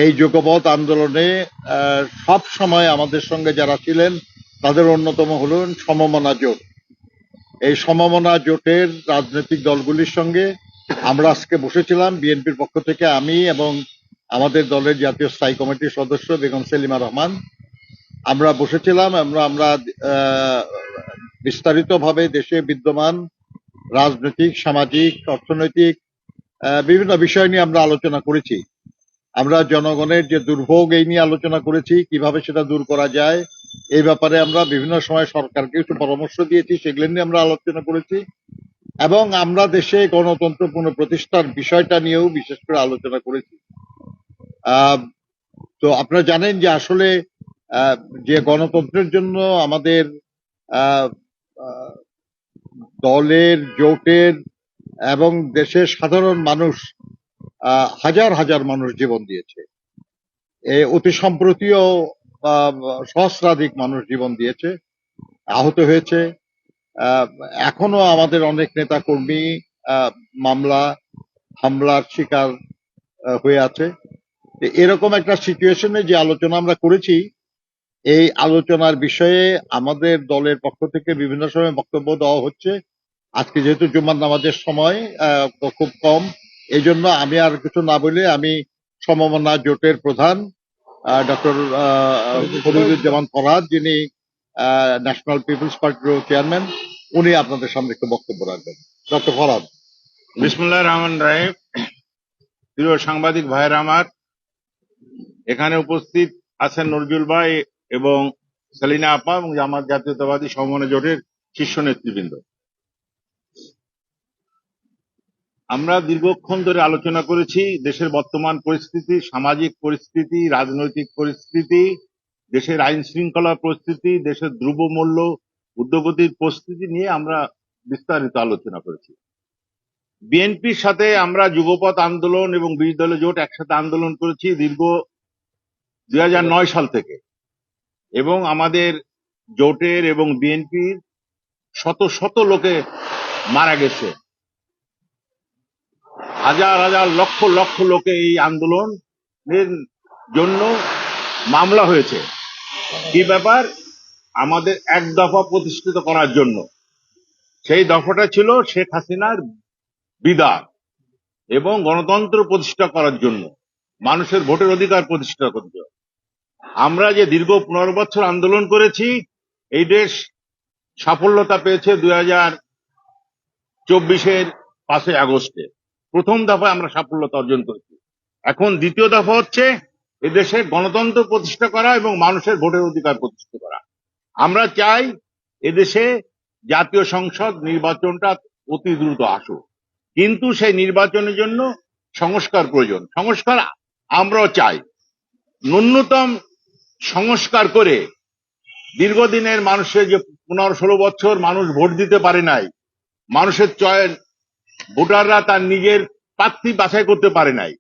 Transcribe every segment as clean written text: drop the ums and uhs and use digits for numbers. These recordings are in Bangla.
এই যুগপৎ আন্দোলনে সব সময় আমাদের সঙ্গে যারা ছিলেন তাদের অন্যতম হলেন সমমনা জোট। এই সমমনা জোটের রাজনৈতিক দলগুলির সঙ্গে আমরা আজকে বসেছিলাম। বিএনপির পক্ষ থেকে আমি এবং আমাদের দলের জাতীয় স্থায়ী কমিটির সদস্য বেগম সেলিমা রহমান আমরা বসেছিলাম। আমরা বিস্তারিতভাবে দেশে বিদ্যমান রাজনৈতিক, সামাজিক, অর্থনৈতিক বিভিন্ন বিষয় নিয়ে আমরা আলোচনা করেছি। আমরা জনগণের যে দুর্ভোগ এই নিয়ে আলোচনা করেছি, কিভাবে সেটা দূর করা যায় এই ব্যাপারে আমরা বিভিন্ন সময় সরকারকে একটু পরামর্শ দিয়েছি, সেগুলো নিয়ে আমরা আলোচনা করেছি এবং আমরা দেশে গণতন্ত্র পুনঃপ্রতিষ্ঠার বিষয়টা নিয়েও বিশেষ করে আলোচনা করেছি। তো আপনারা জানেন যে আসলে যে গণতন্ত্রের জন্য আমাদের দলের, জোটের এবং দেশের সাধারণ মানুষ হাজার হাজার মানুষ জীবন দিয়েছে। অতি সম্প্রতিও সহস্রাধিক মানুষ জীবন দিয়েছে, আহত হয়েছে। এখনো আমাদের অনেক নেতা কর্মী মামলা হামলার শিকার হয়ে আছে। এরকম একটা সিচুয়েশনে যে আলোচনা আমরা করেছি, এই আলোচনার বিষয়ে আমাদের দলের পক্ষ থেকে বিভিন্ন সময় বক্তব্য দেওয়া হচ্ছে। আজকে যেহেতু জুমার নামাজের সময় খুব কম, এই জন্য আমি আর কিছু না বলে আমি সমমনা জোটের প্রধান ডক্টর ফরিদুজ্জামান ফরহাদ, যিনি ন্যাশনাল পিপলস পার্টির চেয়ারম্যান, উনি আপনাদের সামনে একটু বক্তব্য রাখবেন। ডক্টর ফরহাদ। বিসমিল্লাহির রহমানির রহিম। প্রিয় সাংবাদিক ভাইয়েরা আমার, এখানে উপস্থিত আছেন নজরুল ভাই এবং সেলিনা আপা এবং জামাত জাতীয়তাবাদী সমমনা জোটের শীর্ষ নেতৃবৃন্দ। আমরা দীর্ঘক্ষণ ধরে আলোচনা করেছি দেশের বর্তমান পরিস্থিতি, সামাজিক পরিস্থিতি, রাজনৈতিক পরিস্থিতি, দেশের আইন শৃঙ্খলা পরিস্থিতি, দেশের দ্রব্যমূল্য ঊর্ধ্বগতির পরিস্থিতি নিয়ে আমরা বিস্তারিত আলোচনা করেছি। বিএনপির সাথে আমরা যুগপৎ আন্দোলন এবং 20 দলীয় জোট একসাথে আন্দোলন করেছি দীর্ঘ 2009 সাল থেকে, এবং আমাদের জোটের এবং বিএনপির শত শত লোকে মারা গেছে, হাজার হাজার লক্ষ লক্ষ লোকে এই আন্দোলনের জন্য মামলা হয়েছে। কি ব্যাপার? আমাদের এক দফা প্রতিষ্ঠিত করার জন্য। সেই দফাটা ছিল শেখ হাসিনার বিদায় এবং গণতন্ত্র প্রতিষ্ঠা করার জন্য, মানুষের ভোটের অধিকার প্রতিষ্ঠা করার জন্য। আমরা যে দীর্ঘ 15 বছর আন্দোলন করেছি, এই দেশ সাফল্যতা পেয়েছে 2024-এর 5 আগস্টে। প্রথম দফায় আমরা সাফল্যতা অর্জন করেছি। এখন দ্বিতীয় দফা হচ্ছে এদেশে গণতন্ত্র প্রতিষ্ঠা করা এবং মানুষের ভোটের অধিকার প্রতিষ্ঠা করা। আমরা চাই এদেশে জাতীয় সংসদ নির্বাচনটা অতি দ্রুত আসুক, কিন্তু সেই নির্বাচনের জন্য সংস্কার প্রয়োজন। সংস্কার আমরাও চাই। ন্যূনতম সংস্কার করে দীর্ঘদিনের মানুষের যে 15-16 বছর মানুষ ভোট দিতে পারে নাই, মানুষের চয়েস, ভোটাররা তার নিজের প্রার্থী বাছাই করতে পারে নাই,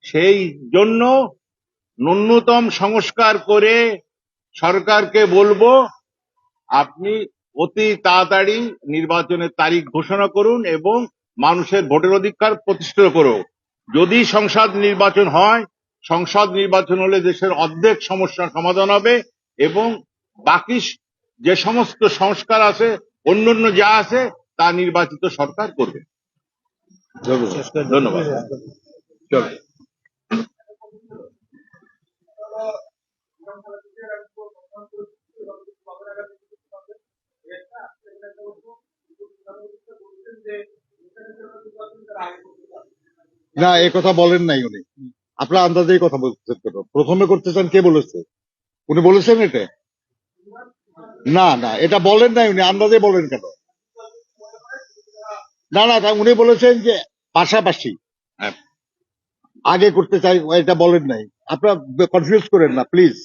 সেই জন্য ন্যূনতম সংস্কার করে সরকারকে বলবো আপনি অতি তাড়াতাড়ি নির্বাচনের তারিখ ঘোষণা করুন এবং মানুষের ভোটের অধিকার প্রতিষ্ঠিত করুন। যদি সংসদ নির্বাচন হয়, সংসদ নির্বাচন হলে দেশের অর্ধেক সমস্যার সমাধান হবে এবং বাকি যে সমস্ত সংস্কার আছে, অন্যান্য যা আছে, তা নির্বাচিত সরকার করবে। ধন্যবাদ। না, এ কথা বলেন নাই উনি। আপনার আন্দাজেই কথা বলতেছেন কেন? প্রথমে করতে চান, কে বলেছে? উনি বলেছেন এটা? না না, এটা বলেন নাই উনি, আন্দাজে বলেন কেন? না না, উনি বলেছেন যে পাশাপাশি আগে করতে চাই, এটা বলেন নাই। আপনারা কনফিউজ করেন না প্লিজ।